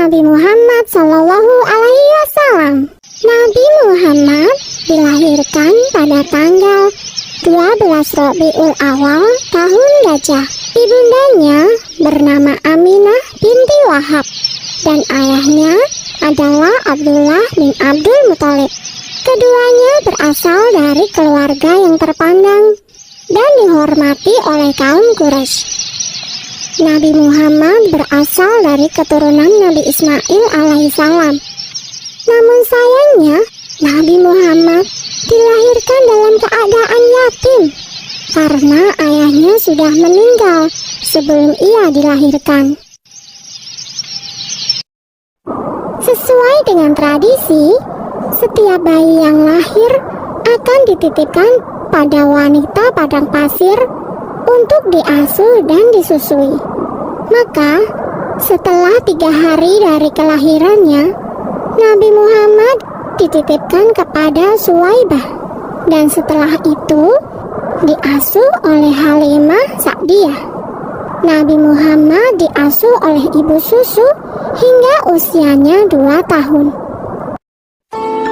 Nabi Muhammad SAW. Nabi Muhammad dilahirkan pada tanggal 12 Rabiul Awal tahun Gajah. Ibundanya bernama Aminah binti Wahab dan ayahnya adalah Abdullah bin Abdul Muthalib. Keduanya berasal dari keluarga yang terpandang dan dihormati oleh kaum Quraisy. Nabi Muhammad berasal dari keturunan Nabi Ismail alaihissalam. Namun sayangnya, Nabi Muhammad dilahirkan dalam keadaan yatim karena ayahnya sudah meninggal sebelum ia dilahirkan. Sesuai dengan tradisi, setiap bayi yang lahir akan dititipkan pada wanita padang pasir untuk diasuh dan disusui. Maka, setelah 3 hari dari kelahirannya, Nabi Muhammad dititipkan kepada Suwaibah, dan setelah itu diasuh oleh Halimah Sa'diyah. Nabi Muhammad diasuh oleh ibu susu hingga usianya 2 tahun.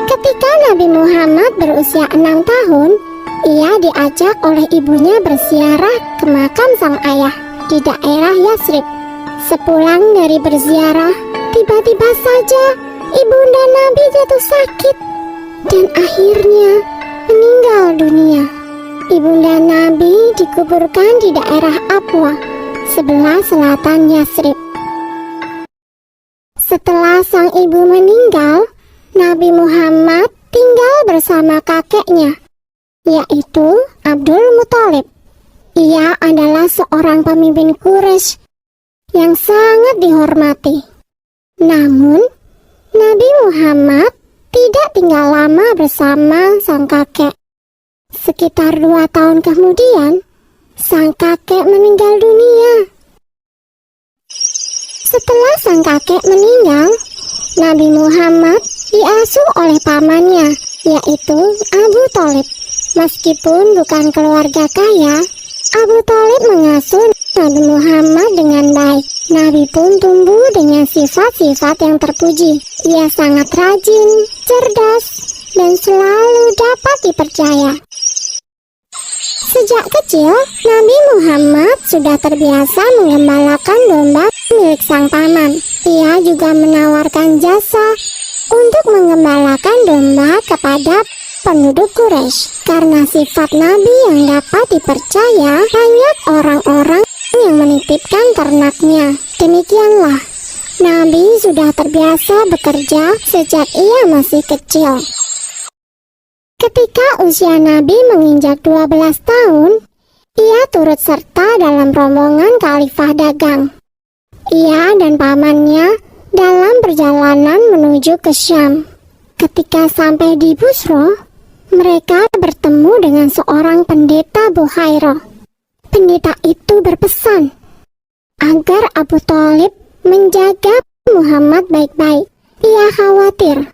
Ketika Nabi Muhammad berusia 6 tahun, ia diajak oleh ibunya berziarah ke makam sang ayah di daerah Yasrib. Sepulang dari berziarah, tiba-tiba saja ibunda Nabi jatuh sakit dan akhirnya meninggal dunia. Ibunda Nabi dikuburkan di daerah Abwa, sebelah selatan Yasrib. Setelah sang ibu meninggal, Nabi Muhammad tinggal bersama kakeknya, yaitu Abdul Muthalib. Ia adalah seorang pemimpin Quraisy yang sangat dihormati. Namun, Nabi Muhammad tidak tinggal lama bersama sang kakek. Sekitar 2 tahun kemudian, sang kakek meninggal dunia. Setelah sang kakek meninggal, Nabi Muhammad diasuh oleh pamannya, yaitu Abu Thalib. Meskipun bukan keluarga kaya, Abu Thalib mengasuh Nabi Muhammad dengan baik. Nabi pun tumbuh dengan sifat-sifat yang terpuji. Ia sangat rajin, cerdas, dan selalu dapat dipercaya. Sejak kecil, Nabi Muhammad sudah terbiasa menggembalakan domba milik sang paman. Ia juga menawarkan jasa untuk menggembalakan domba kepada penduduk Quraisy. Karena sifat Nabi yang dapat dipercaya, banyak orang-orang yang menitipkan ternaknya. Demikianlah, Nabi sudah terbiasa bekerja sejak ia masih kecil. Ketika usia Nabi menginjak 12 tahun, ia turut serta dalam rombongan khalifah dagang. Ia dan pamannya dalam perjalanan menuju ke Syam. Ketika sampai di Busra, mereka bertemu dengan seorang pendeta Buhairah. Pendeta itu berpesan agar Abu Thalib menjaga Muhammad baik-baik. Ia khawatir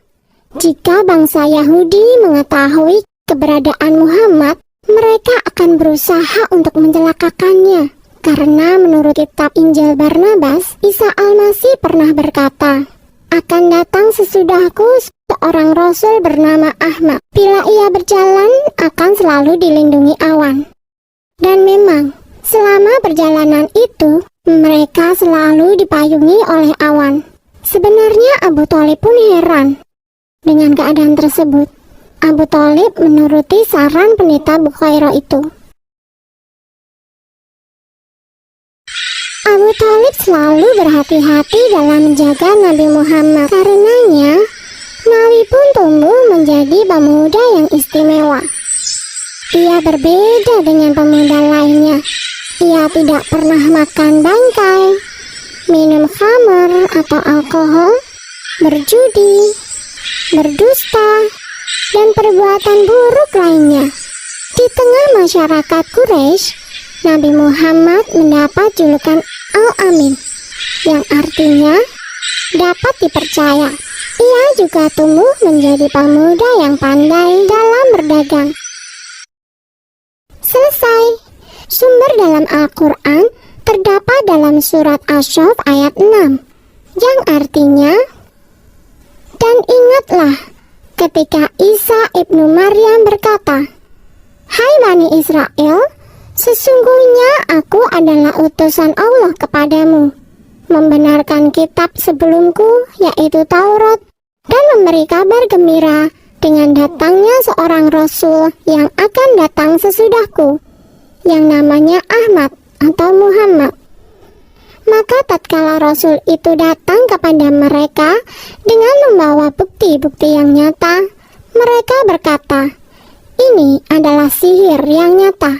jika bangsa Yahudi mengetahui keberadaan Muhammad, mereka akan berusaha untuk mencelakakannya. Karena menurut kitab Injil Barnabas, Isa Al-Masih pernah berkata, "Akan datang sesudahku seorang rasul bernama Ahmad. Bila ia berjalan, akan selalu dilindungi awan." Dan memang, selama perjalanan itu, mereka selalu dipayungi oleh awan. Sebenarnya Abu Thalib pun heran dengan keadaan tersebut. Abu Thalib menuruti saran pendeta Buhairah itu. Abu Thalib selalu berhati-hati dalam menjaga Nabi Muhammad. Karenanya, Nabi pun tumbuh menjadi pemuda yang istimewa. Ia berbeda dengan pemuda lainnya. Ia tidak pernah makan bangkai, minum khamar atau alkohol, berjudi, berdusta, dan perbuatan buruk lainnya. Di tengah masyarakat Quraisy, Nabi Muhammad mendapat julukan Al-Amin, yang artinya dapat dipercaya. Ia juga tumbuh menjadi pemuda yang pandai dalam berdagang. Selesai. Sumber dalam Al-Quran terdapat dalam surat Asy-Syaff ayat 6, yang artinya, dan ingatlah ketika Isa ibnu Maryam berkata, "Hai Bani Israel, sesungguhnya aku adalah utusan Allah kepadamu, membenarkan kitab sebelumku yaitu Taurat, dan memberi kabar gembira dengan datangnya seorang rasul yang akan datang sesudahku, yang namanya Ahmad atau Muhammad." Maka tatkala rasul itu datang kepada mereka dengan membawa bukti-bukti yang nyata, mereka berkata, "Ini adalah sihir yang nyata."